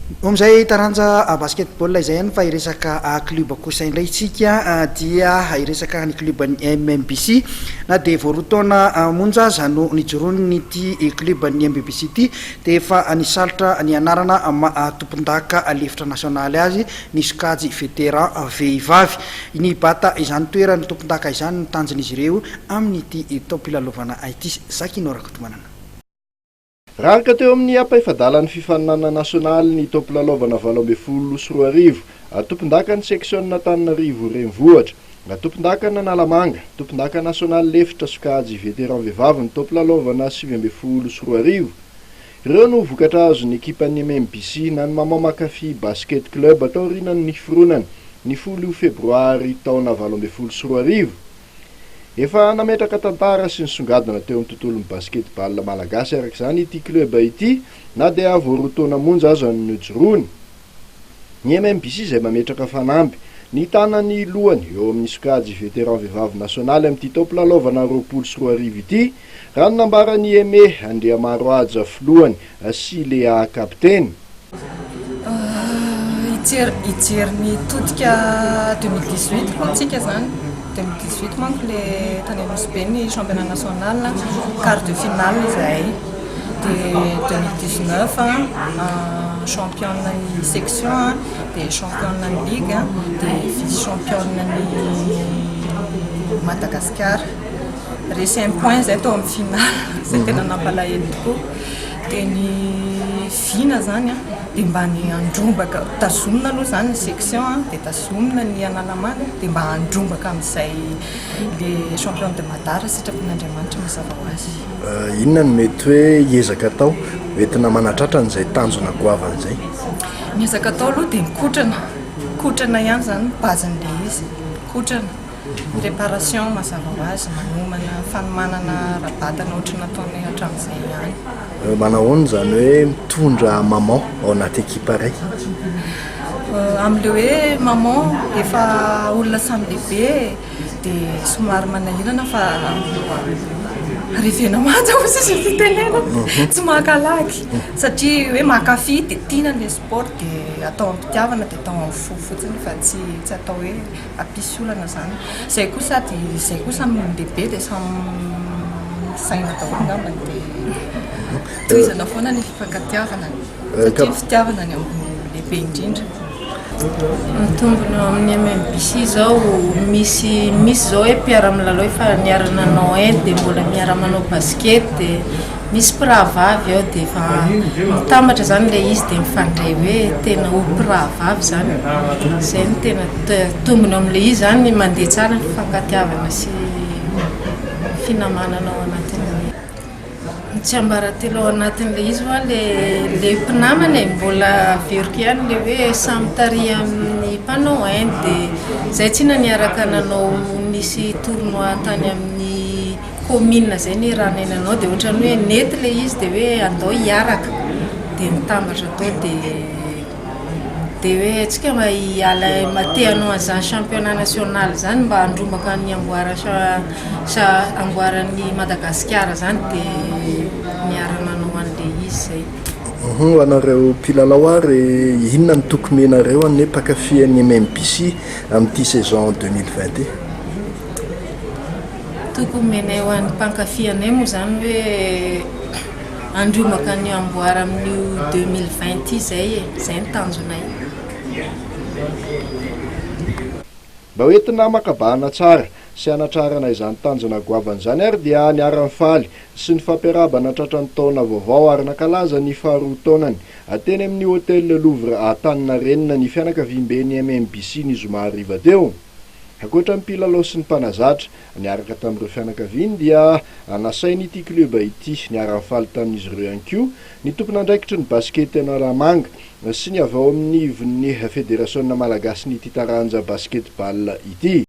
Omzay taranja basketball izay any fa iresaka club kosa indray tsika dia iresaka ny club ny MMBC na de voarotaona monja zano nijorony nity club ny MMBC ty de efa nisalatra ny anarana tompondaka lefitra nasionaly azy ny sokajy vétéran vehivavy ny bata izany toerany tompondaka izany tanjon'izy ireo amin'ity tompilalovana ity Zakinora Kotomanana. Raraka teo amin'ny ampaifadalan'ny fifaninana nasionaly ny tompilalovana 2024 tompondaka ny section Antananarivo renivohitra tompondaka Analamanga tompondaka nasionaly lefitra sokajy vétéran vehivavy ny tompilalovana 2024 ireo no vokatra azo ny ekipan'ny MMBC na ny Maman Makafy basket club atao rinany niforonany ny 10 febroary taona 2024 efa nametraka tantara sy nisongadina teo amin'ny tontolon'ny basketball malagasy araka izany ity club ity na dia voarotaona monja azo ny nojorony ny MMBC izay mametraka fanamby ny tanany lohany eo amin'ny sokajy vétéran vehivavy nasionaly amin'ity tompilalovana 2024 ity raha ny nambarany Aimé Andriamaroaja filohany sy Léa kapteny. Ijery ny todika 2018 koa tsika zany 2018 manko le tany Anosy ny championnat national quart de finale izay de 2019 championne ny section de championne ny ligue de vice championne ny Madagascar resy un point zay tao amin'ny finale zay tena nampalahelo tokoa de ny vina zany de mba ny andrombaka tazomina aloha zany ny section de tazomina ny Analamanga de mba andrombaka amin'izay le champion de Madara sitrapon'Andriamanitra mazava ho azy. Inona no mety hoe hiezaka atao entina manatratra n'izay tanjona goavan'izay? Miezaka atao aloha de mikotrana ihany zany bazin'le izy kotrana préparation mazava ho azy manomana fanomanana rabatana ohatry nataony hatramin'izay ihany. Manahoana zany hoe mitondra maman ao anaty ekipa ray? Amin'le hoe maman efa olona samy lehibe de somary manahirana fa revena manja hozy izy fitenena tsy makalaky satria hoe makafy de tiana le sport de atao ampitiavana de atao amin'ny fo fotsiny fa tsy atao hoe apisy olana zany zay kosa samy lehibe de samy saina daholo ngambany de toizana foana ny fifankatiavana satria fitiavana ny amin'ny lehibe indrindra. Mitombona amin'ny MMBC zao misy zao hoe mpiara-milalao efa niara-nanao de mbola miara-manao basket de misy mpirahavavy ao de efa mitambatra zany le izy de mifandray hoe tena ho mpirahavavy zany zay no tena tombona amin'le izy zany mandeha tsara ny fifankatiavana sy finamanana ao anatin'ny tsy ambaratelo ao anatin'le izy fa le mpinamany mbola veriko ihany le hoe samy tary amin'ny mpanao de zay tsy naniaraka nanao nisy tournoi tany amin'ny commune zay ny raha nenanao de ohatrany hoe nety le izy de hoe andao hiaraka de mitambatra tao de hoe atsika mba hiala matehanao an'izany championnat national zany mba andrombaka ny amboaran'ny Madagascar zany de miara-manao an'le izy zay. Anareo mpilalao ary inona ny tokomenareo amin'ny mpankafy ny MMBC amin'ity saison 2020? Tokomenay ho an'ny mpankafy moa zany hoe andrombaka ny amboara amin'ny 2020 zay ny tanjonay. Mba hoentina makabahana tsara sy anatrarana izany tanjona goavan'izany ary dia niara-ny faly sy ny fampiarabana tratran'ny taona vaovao ary nakalaza ny faharoa taonany ateny amin'ny hôtel Louvre Antaninarenina ny fianakaviam-ben'ny MMBC ny zoma hariva teo. Ankoatra ny mpilalao sy ny mpanazatra niaraka tamin'ireo fianakaviany dia nasain'ity club ity niara-ny faly tamin'izy ireo ihany koa ny tompon'andraikitry ny basket Analamanga sy ny avy ao amin'ny ivon'ny Fédération malagasy ny ity taranja basketball ity.